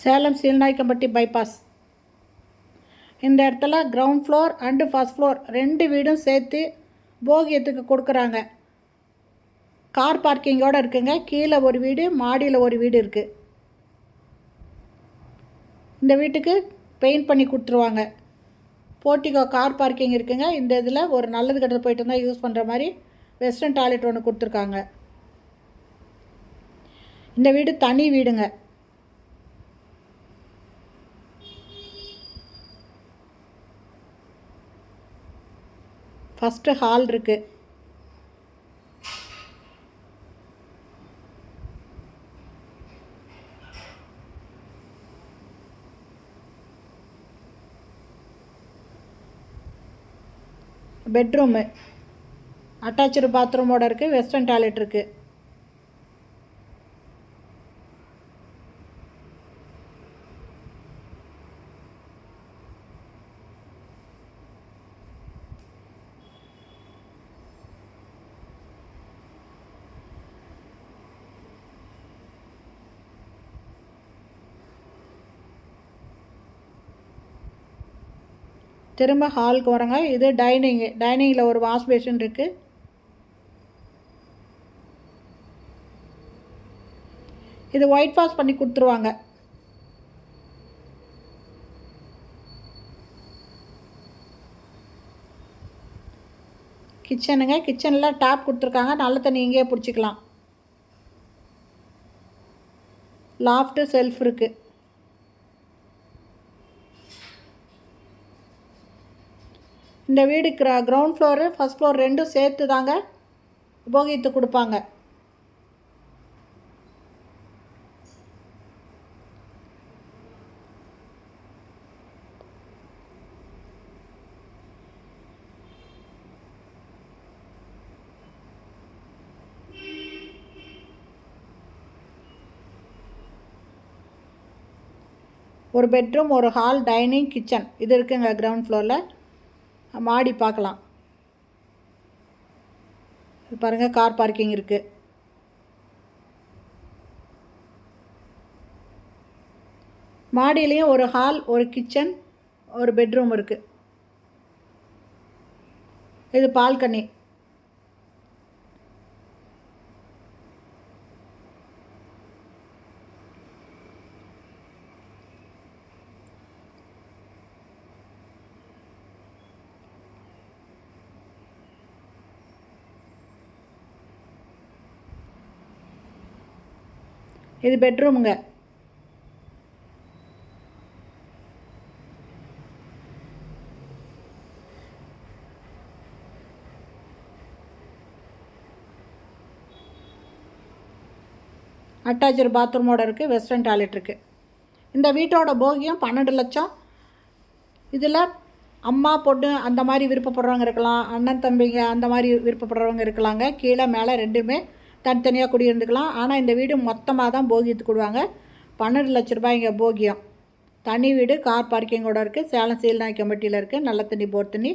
Salem சீல்நாயக்கம்பட்டி bypass. இந்த இடத்துல ground floor and first floor 2 வீடும் சேர்த்து போகியத்துக்கு கொடுக்குறாங்க. கார் பார்க்கிங்கோடு இருக்குங்க. கீழே ஒரு வீடு, மாடியில் ஒரு வீடு இருக்குது. இந்த வீட்டுக்கு பெயிண்ட் பண்ணி கொடுத்துருவாங்க. போர்ட்டிகோ கார் பார்க்கிங் இருக்குங்க. இந்த இதில் ஒரு நல்லது கெட்டது போயிட்டு இருந்தால் யூஸ் பண்ணுற மாதிரி வெஸ்டர்ன் டாய்லெட் ஒன்று கொடுத்துருக்காங்க. இந்த வீடு தனி வீடுங்க. ஃபஸ்ட்டு ஹால் இருக்குது. பெட்ரூமு அட்டாச்சு பாத்ரூமோடு இருக்குது. வெஸ்டர்ன் டாய்லெட் இருக்குது. திரும்ப ஹாலுக்கு வரங்க. இது டைனிங்கில் ஒரு வாஷ் பேஷன் இருக்குது. இது ஒயிட் வாஷ் பண்ணி கொடுத்துருவாங்க. கிச்சனுங்க. கிச்சனில் டேப் கொடுத்துருக்காங்க. நல்ல தண்ணி இங்கேயே பிடிச்சிக்கலாம். லாஃப்ட்டு செல்ஃப் இருக்குது. இந்த வீடு கிரவுண்ட் ஃப்ளோரு ஃபஸ்ட் ஃப்ளோர் 2 சேர்த்து தாங்க போகியத்து கொடுப்பாங்க. ஒரு பெட்ரூம், ஒரு ஹால், டைனிங், கிச்சன் இது இருக்குங்க கிரவுண்ட் ஃப்ளோரில். மாடி பார்க்கலாம். பாருங்கள், கார் பார்க்கிங் இருக்குது. மாடியிலையும் ஒரு ஹால், ஒரு கிச்சன், ஒரு பெட்ரூம் இருக்குது. இது பால்கனி. இது பெட்ரூமுங்க. அட்டாச்சு பாத்ரூமோடு இருக்குது. வெஸ்டர்ன் டாய்லெட் இருக்குது. இந்த வீட்டோட போகியம் 12 லட்சம். இதில் அம்மா பொண்ணு அந்த மாதிரி விருப்பப்படுறவங்க இருக்கலாம், அண்ணன் தம்பிங்க அந்த மாதிரி விருப்பப்படுறவங்க இருக்கலாங்க. கீழே மேலே 2மே தனித்தனியாக குடியிருந்துக்கலாம். ஆனால் இந்த வீடு மொத்தமாக தான் போகியத்துக்கு கொடுவாங்க. 12 லட்ச ரூபாய்ங்க போகியம். தனி வீடு, கார் பார்க்கிங்கோடு இருக்குது. சேலம் சீல்நாயக்கம்பட்டியில் இருக்குது. நல்ல தண்ணி, போர் தண்ணி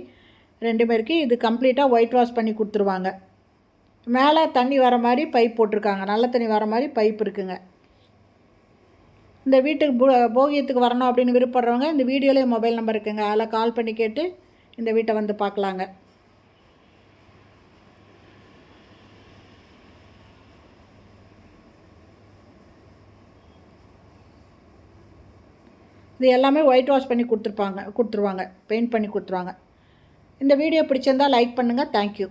2மே இருக்குது. இது கம்ப்ளீட்டாக ஒயிட் வாஷ் பண்ணி கொடுத்துருவாங்க. மேலே தண்ணி வர மாதிரி பைப் போட்டிருக்காங்க. நல்ல தண்ணி வர மாதிரி பைப் இருக்குங்க. இந்த வீட்டுக்கு போகியத்துக்கு வரணும் அப்படின்னு விருப்பப்படுறவங்க இந்த வீடியோலேயே மொபைல் நம்பர் இருக்குங்க. அதில் கால் பண்ணி கேட்டு இந்த வீட்டை வந்து பார்க்கலாங்க. இது எல்லாமே ஒயிட் வாஷ் பண்ணி கொடுத்துருவாங்க. பெயிண்ட் பண்ணி கொடுத்துருவாங்க. இந்த வீடியோ பிடிச்சிருந்தால் லைக் பண்ணுங்கள். தேங்க்யூ.